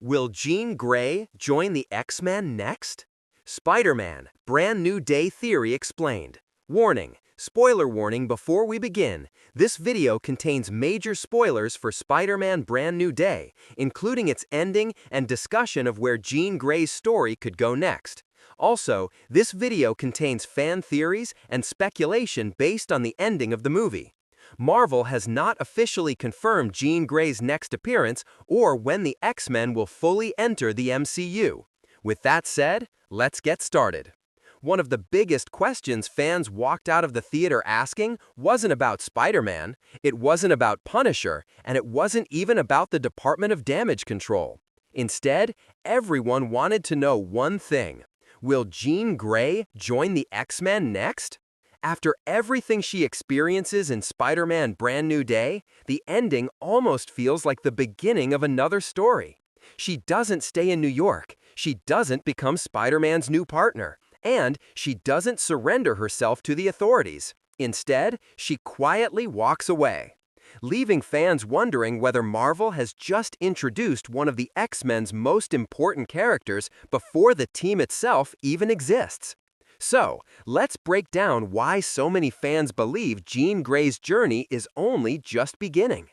Will Jean Grey join the X-Men next? Spider-Man, Brand New Day Theory explained. Warning, spoiler warning before we begin. This video contains major spoilers for Spider-Man Brand New Day, including its ending and discussion of where Jean Grey's story could go next. Also, this video contains fan theories and speculation based on the ending of the movie. Marvel has not officially confirmed Jean Grey's next appearance or when the X-Men will fully enter the MCU. With that said, let's get started. One of the biggest questions fans walked out of the theater asking wasn't about Spider-Man, it wasn't about Punisher, and it wasn't even about the Department of Damage Control. Instead, everyone wanted to know one thing: will Jean Grey join the X-Men next? After everything she experiences in Spider-Man Brand New Day, the ending almost feels like the beginning of another story. She doesn't stay in New York, she doesn't become Spider-Man's new partner, and she doesn't surrender herself to the authorities. Instead, she quietly walks away, leaving fans wondering whether Marvel has just introduced one of the X-Men's most important characters before the team itself even exists. So, let's break down why so many fans believe Jean Grey's journey is only just beginning.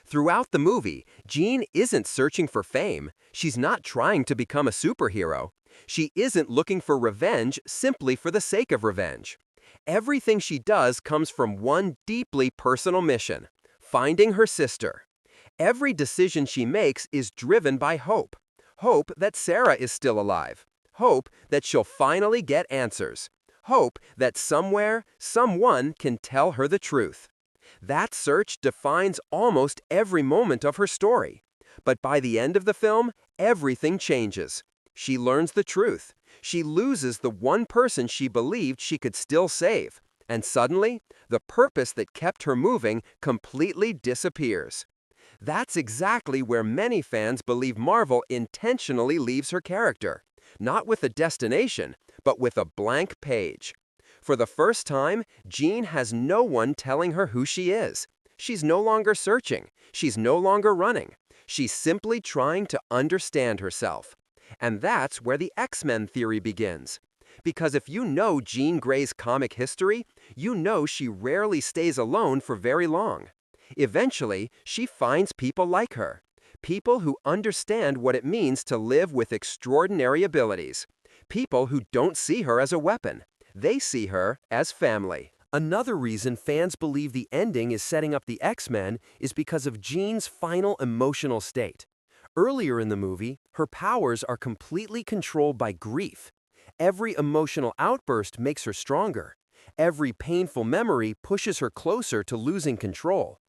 Throughout the movie, Jean isn't searching for fame, she's not trying to become a superhero, she isn't looking for revenge simply for the sake of revenge. Everything she does comes from one deeply personal mission: finding her sister. Every decision she makes is driven by hope. Hope that Sarah is still alive. Hope that she'll finally get answers. Hope that somewhere, someone can tell her the truth. That search defines almost every moment of her story. But by the end of the film, everything changes. She learns the truth. She loses the one person she believed she could still save. And suddenly, the purpose that kept her moving completely disappears. That's exactly where many fans believe Marvel intentionally leaves her character. Not with a destination, but with a blank page. For the first time, Jean has no one telling her who she is. She's no longer searching. She's no longer running. She's simply trying to understand herself. And that's where the X-Men theory begins. Because if you know Jean Grey's comic history, you know she rarely stays alone for very long. Eventually, she finds people like her. People who understand what it means to live with extraordinary abilities. People who don't see her as a weapon. They see her as family. Another reason fans believe the ending is setting up the X-Men is because of Jean's final emotional state. Earlier in the movie, her powers are completely controlled by grief. Every emotional outburst makes her stronger. Every painful memory pushes her closer to losing control.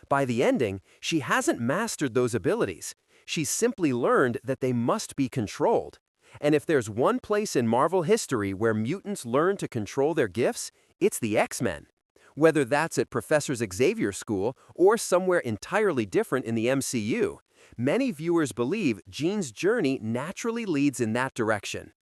By the ending, she hasn't mastered those abilities. She's simply learned that they must be controlled. And if there's one place in Marvel history where mutants learn to control their gifts, it's the X-Men. Whether that's at Professor Xavier's school or somewhere entirely different in the MCU, many viewers believe Jean's journey naturally leads in that direction.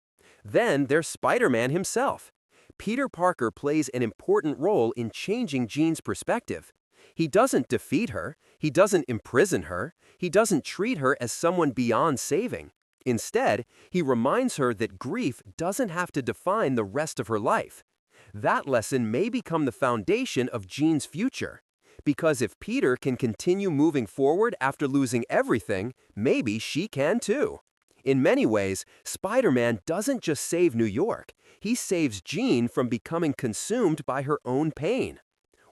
Then there's Spider-Man himself. Peter Parker plays an important role in changing Jean's perspective. He doesn't defeat her, he doesn't imprison her, he doesn't treat her as someone beyond saving. Instead, he reminds her that grief doesn't have to define the rest of her life. That lesson may become the foundation of Jean's future. Because if Peter can continue moving forward after losing everything, maybe she can too. In many ways, Spider-Man doesn't just save New York, he saves Jean from becoming consumed by her own pain.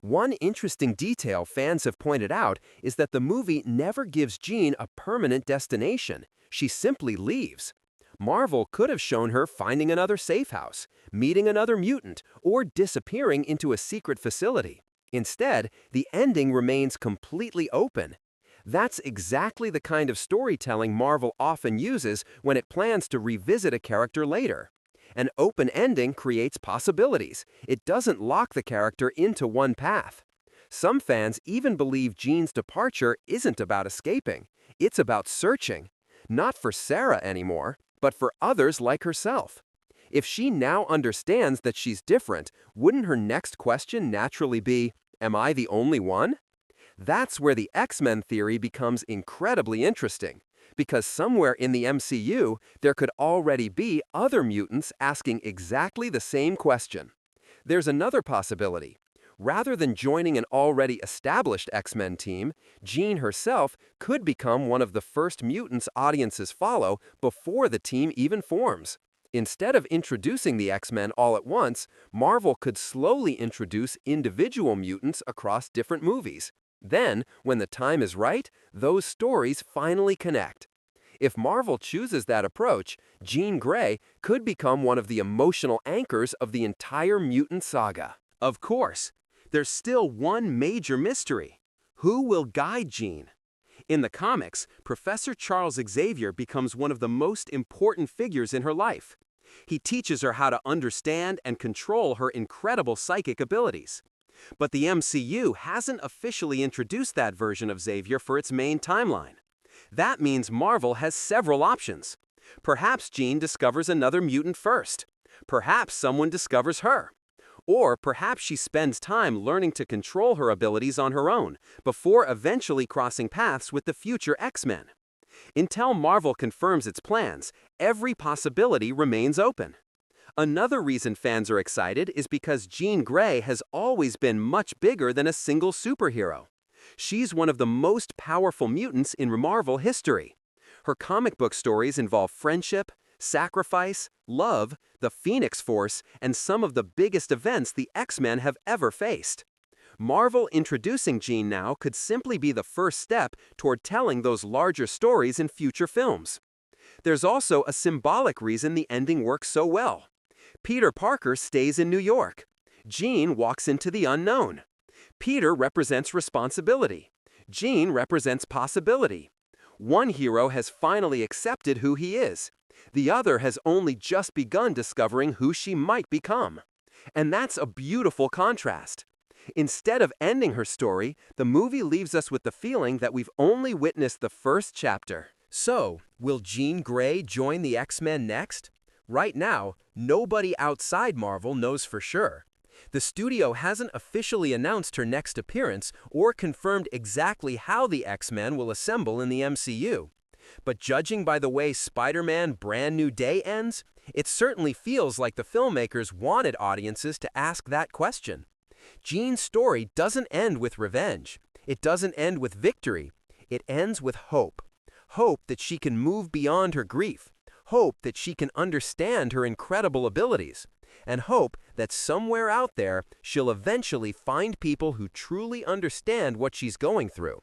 One interesting detail fans have pointed out is that the movie never gives Jean a permanent destination. She simply leaves. Marvel could have shown her finding another safe house, meeting another mutant, or disappearing into a secret facility. Instead, the ending remains completely open. That's exactly the kind of storytelling Marvel often uses when it plans to revisit a character later. An open ending creates possibilities. It doesn't lock the character into one path. Some fans even believe Jean's departure isn't about escaping. It's about searching. Not for Sarah anymore, but for others like herself. If she now understands that she's different, wouldn't her next question naturally be, am I the only one? That's where the X-Men theory becomes incredibly interesting. Because somewhere in the MCU, there could already be other mutants asking exactly the same question. There's another possibility. Rather than joining an already established X-Men team, Jean herself could become one of the first mutants audiences follow before the team even forms. Instead of introducing the X-Men all at once, Marvel could slowly introduce individual mutants across different movies. Then, when the time is right, those stories finally connect. If Marvel chooses that approach, Jean Grey could become one of the emotional anchors of the entire mutant saga. Of course, there's still one major mystery. Who will guide Jean? In the comics, Professor Charles Xavier becomes one of the most important figures in her life. He teaches her how to understand and control her incredible psychic abilities. But the MCU hasn't officially introduced that version of Xavier for its main timeline. That means Marvel has several options. Perhaps Jean discovers another mutant first. Perhaps someone discovers her. Or perhaps she spends time learning to control her abilities on her own, before eventually crossing paths with the future X-Men. Until Marvel confirms its plans, every possibility remains open. Another reason fans are excited is because Jean Grey has always been much bigger than a single superhero. She's one of the most powerful mutants in Marvel history. Her comic book stories involve friendship, sacrifice, love, the Phoenix Force, and some of the biggest events the X-Men have ever faced. Marvel introducing Jean now could simply be the first step toward telling those larger stories in future films. There's also a symbolic reason the ending works so well. Peter Parker stays in New York. Jean walks into the unknown. Peter represents responsibility. Jean represents possibility. One hero has finally accepted who he is. The other has only just begun discovering who she might become. And that's a beautiful contrast. Instead of ending her story, the movie leaves us with the feeling that we've only witnessed the first chapter. So, will Jean Grey join the X-Men next? Right now, nobody outside Marvel knows for sure. The studio hasn't officially announced her next appearance or confirmed exactly how the X-Men will assemble in the MCU. But judging by the way Spider-Man Brand New Day ends, it certainly feels like the filmmakers wanted audiences to ask that question. Jean's story doesn't end with revenge. It doesn't end with victory. It ends with hope. Hope that she can move beyond her grief. Hope that she can understand her incredible abilities. And hope that somewhere out there, she'll eventually find people who truly understand what she's going through.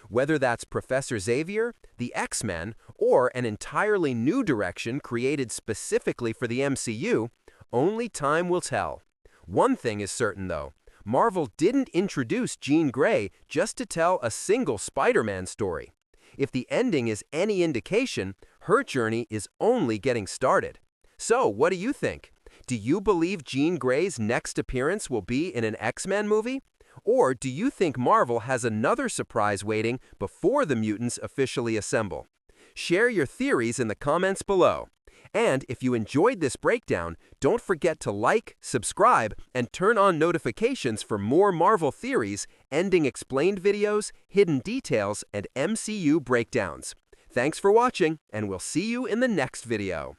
Whether that's Professor Xavier, the X-Men, or an entirely new direction created specifically for the MCU, only time will tell. One thing is certain, though. Marvel didn't introduce Jean Grey just to tell a single Spider-Man story. If the ending is any indication, her journey is only getting started. So, what do you think? Do you believe Jean Grey's next appearance will be in an X-Men movie? Or do you think Marvel has another surprise waiting before the mutants officially assemble? Share your theories in the comments below. And if you enjoyed this breakdown, don't forget to like, subscribe, and turn on notifications for more Marvel theories, ending explained videos, hidden details, and MCU breakdowns. Thanks for watching, and we'll see you in the next video.